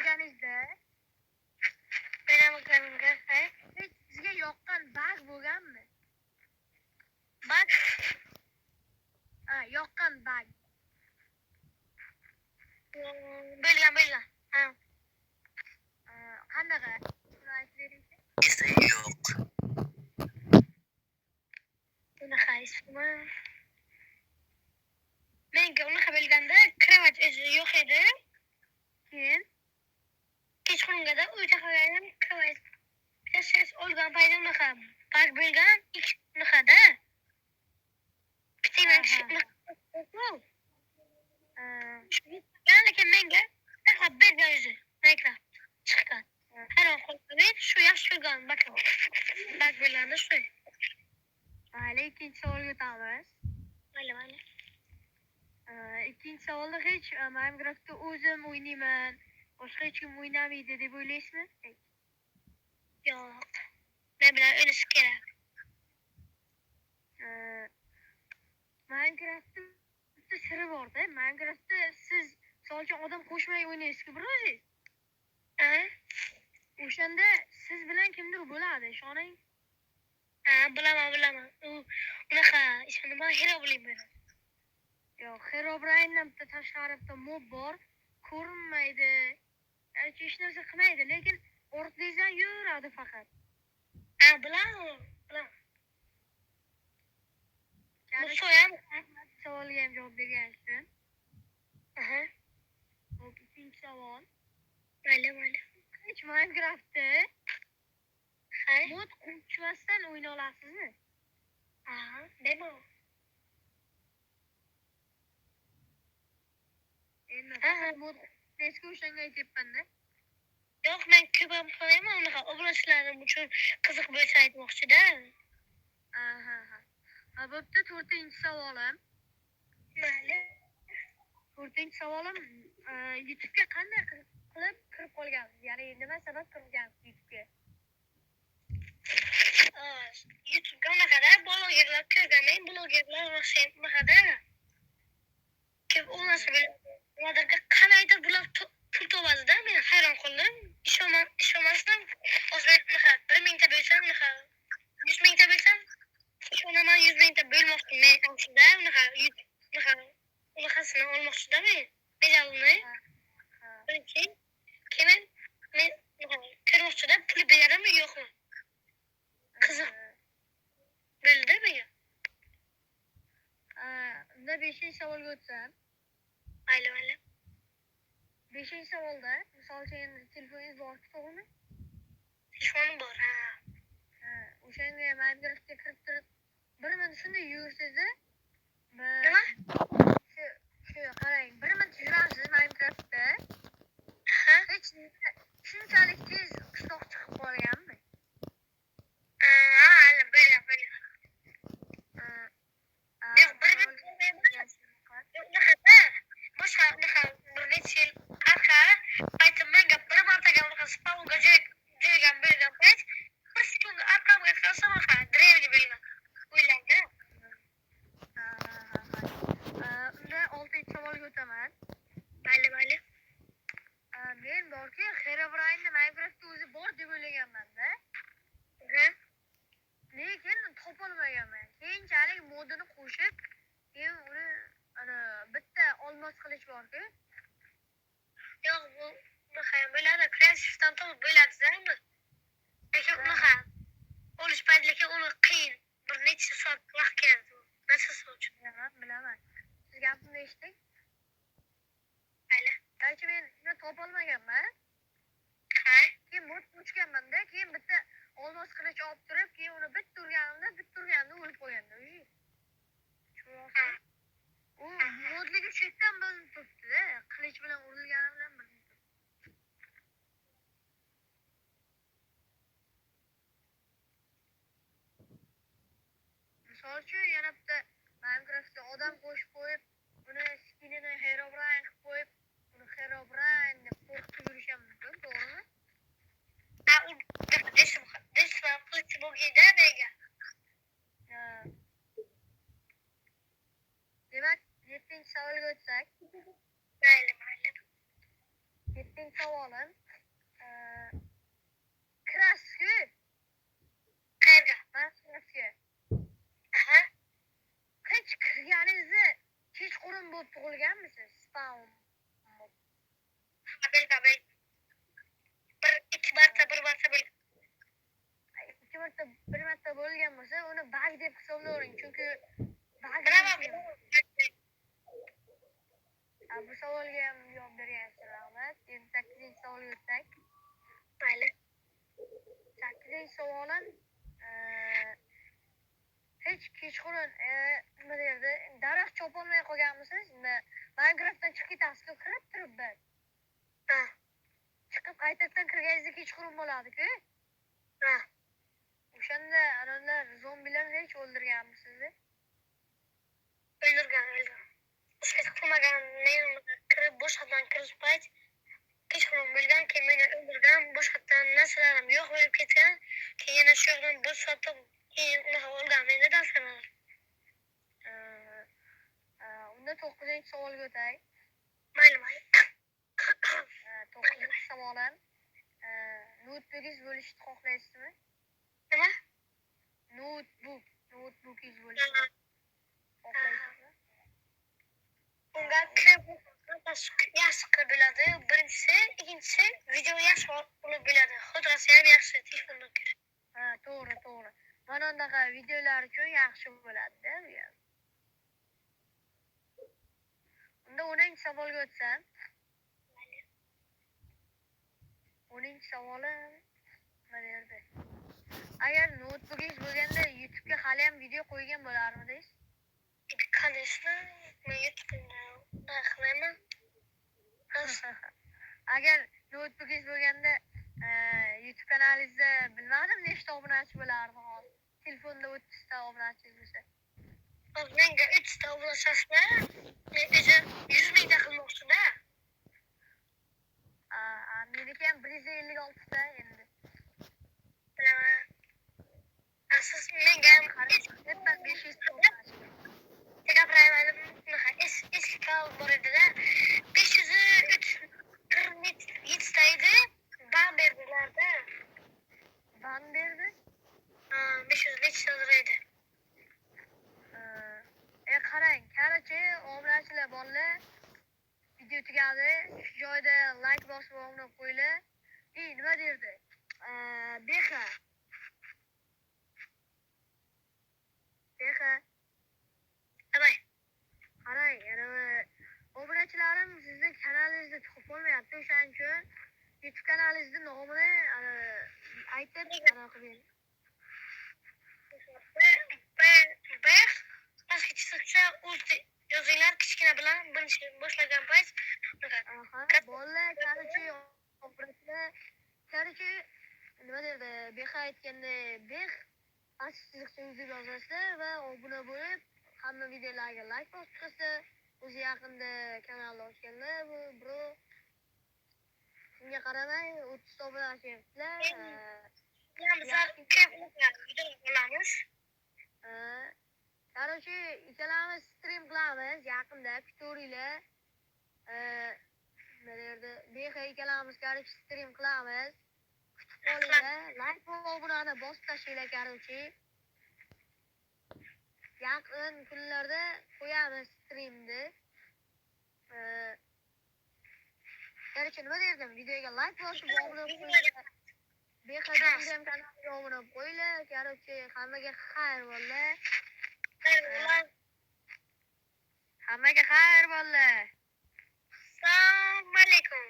ekaningizda men ham ekanimga hech sizga yoqqan bag bo'lganmi? Bag? Yoqqan bag. Bilgan. Ha. Qanaqa? Esa yo'q. Unaqa ismi. Menga unaqa bilganda kravat o'zi yo'q edi. Keyin kechqurungada uyda qolganim kravat. Siz olgan payda unaqa bag bilgan unaqada. Bittadan lekin menga faqat bergan o'zi. Minecraft chiqqan. Hayron qoldim. Shu yaxshi bilgan bag bilganda shu. Ikkinchi savolga o'tamiz. Mayli. Ikkinchi savolda hech Minecraftda o'zim o'ynayman, boshqa hech kim o'ynamaydi deb o'ylaysizmi? Yo'q. Men bilan o'ynash kerak. Minecraftda bitta siri bor-da. Minecraftda siz misol uchun odam qo'shmay o'ynaysiz-ku birozingiz. O'shanda siz bilan kimdir bo'ladi, ishoning. Bilaman. Unaqa ismi nima? Herobrine. Yo'q, Herobrine'dan bitta tashqari bitta mob bor. Ko'rinmaydi. Hech narsa qilmaydi, lekin ortingizdan yuradi faqat. Bilaman. Bu so'yam savolga ham javob berganingiz uchun. Hop, ikkinchi savol. Mayli. Hech Minecraftda mod qo'shmasdan o'yna olasizmi? Bemalol. Mod eski o'shanga aytyapman-da. Yo'q, men ko'p ham qilmayman, unaqa obrazlarim uchun qiziq bo'lsa aytmoqchi-da. Bo'pti, 4-chi savolim. Mayli. 4-chi savolim, YouTube'ga qanday qilib kirib qolgansiz? Ya'ni nima sabab kirgansiz YouTube'ga? YouTube'ga unaqada blogerlar kirganman, blogerlar unaqada. Kim o'lmasa ularga qalaydir bular pul topadi-da, men hayron qoldim. Ishonmasam, o'zbek unaqa 1 mingta bo'lsam, unaqa 100 mingta bo'lsam, ishonaman 100 mingta bo'lmoqchi men aslida unaqasini olmoqchi-da men. Medalni. Keyin men ko'rmoqchi-da, pul beradimi yo'qmi? Qiziq. Bildi menga. Unda 5-chi savolga o'tsam. Mayli. 5-chi savolda, misol uchun telefoningiz bor-ku, to'g'rimi? Telefonim bor, o'shanga Minecraftga kirib turib, bir minut shunday yursiz-da. Nima? Shu qarang, bir minut yurasiz Minecraftda. Hech shunchalik tez qishloq chiqib qolganmi? Bildim. Yo'q, bir minut boshqa unaqa bir necha yil orqa paytimga bir martaga unaqa spawnga jo'ygan bo'lgan payt bir sekund orqamga qarasam drevni bilman o'ylangan. Unda 6-chi savolga o'taman. Mayli. Men borki Herobrine'ni Minecraftda o'zi bor deb o'ylaganman-da. Lekin topolmaganman. Keyinchalik modini qo'shib, keyin uni bitta olmos qilich bor-ku. Yo'q, bu unaqa ham bo'ladi. Kreativdan topib bo'ladi-da uni. Lekin unaqa olish paytida uni qiyin. Bir necha soat vaqt ketadi. Nasıl uchun? Bilaman. Siz gapimni eshiting. Mayli. Qaychi men topolmaganman. Keyin mod qo'shganman-da, keyin bitta olmos qilich olib turib, keyin uni bitta urganimda o'lib qo'yganda. U modligi chetdan bilinib turibdi-da, qilich bilan urilgani bilan bilinib turibdi. Misol uchun yana bitta Minecraftga odam qo'shib qo'yib, uni skinini Herobrine qilib qo'yib, uni Herobrine deb qo'rqitib yurishim mumkin, to'g'rimi? Desma qilich bo'lganda menga. Demak, 7-chi savolga o'tsak. mening savolim kirasiz-ku Qayerga? masjidga. Aha. Hech kirganingizni kechqurun bo'lib tug'ilganmisiz? Spam. Bil. Bir marta bil. Bir marta bo'lgan bo'lsa, uni bug deb hisoblayvering, chunki bug bu savolga ham javob bergansiz, rahmat. Endi 8-savolga o'tsak. Mayli. 8-savolim hech kechqurun nima derdi, daraxt chopolmay qolganmisiz? Minecraftdan chiqib ketasiz-ku, kirib turibdi. Ha. Chiqib qaytadan kirganingizda kechqurun bo'ladi-ku. Ha. O'shanda analar zombilarni hech o'ldirganmisiz? O'ldirgan. Hech qilmagan, men kirib boshqatdan kirib payt kechqurun bo'lgan, keyin meni o'ldirgan, boshqatdan narsalarim yo'q bo'lib ketgan, keyin yana shu yerdan bir sotib, keyin unaqa o'lgan. Men neden sanalar? Unda 9-savolga o'tay. Mayli. 9-savolim notebookingiz bo'lishni xohlaysizmi? Nima? Notebookingiz bo'lishni xohlaysizmi? Unga kirib yaxshi qilib bo'ladi. Birinchisi, ikkinchisi video yaxshi bo'lib bo'ladi. Xotirasi ham yaxshi telefondan ko'ra. Ha, to'g'ri. Mana bunaqa videolar uchun yaxshi bo'ladi-da bu ham. Unda 10-savolga o'tsam. 10-savolim nima derdi? Agar notebookingiz bo'lganda YouTube'ga hali ham video qo'ygan bo'larmidingiz? Конечно, men YouTube'da qilaman. Agar notebookingiz bo'lganda YouTube kanalingizda bilmadim nechta obunachi bo'lardi hozir. Telefonda 30 ta obunachingiz bo'lsa. Hozir menga 3 ta ulashasizlar. Men o'zi 100 mingta qilmoqchi-da. Meniki ham 156 ta endi. Bilaman. Siz menga ham 500 ta obunachi. Gapirayman, eski kanal bor edi-da. 547 ta edi. Ban berdilar-da. Ban berdi? 500 necha edi. Qarang, qarachi obunachilar borlar. Video tugadi. Shu joyda like bosib obuna qo'yinglar. Nima derdi? Bexa. Davay. Qarang, obunachilarim sizning kanalingizda chiqib qolmayapti. O'shaning uchun YouTube kanalingizning nomini aytib anaqa bering. Yozinglar kichkina bilan birinchi boshlagan payt. Bolalar qarachi obunachilar. Qarachi nima derdi? Bexa aytganda bex pastchilikcha yozasizlar va obuna bo'lib, hamma videolarga like bosib chiqsa, o'zi yaqinda kanalni ochganlar bu bro. Shunga qaramay 30 ta obunachi yaptilar. Qarachi ikkalamiz stream qilamiz yaqinda, kutavringlar. Nima derdi? Bexa ikkalamiz qarachi stream qilamiz. Kutib qolinglar. Like va obunani bosib tashlaylar qarachi. Yaqin kunlarda qo'yamiz streamni. Qarachi nima derdim? Videoga like bosib obuna qo'yinglar. Bexa ham kanalga obuna qo'yinglar. Qarachi hammaga xayr bo'llar. Hammaga xayr bo'llar. Assalomu alaykum.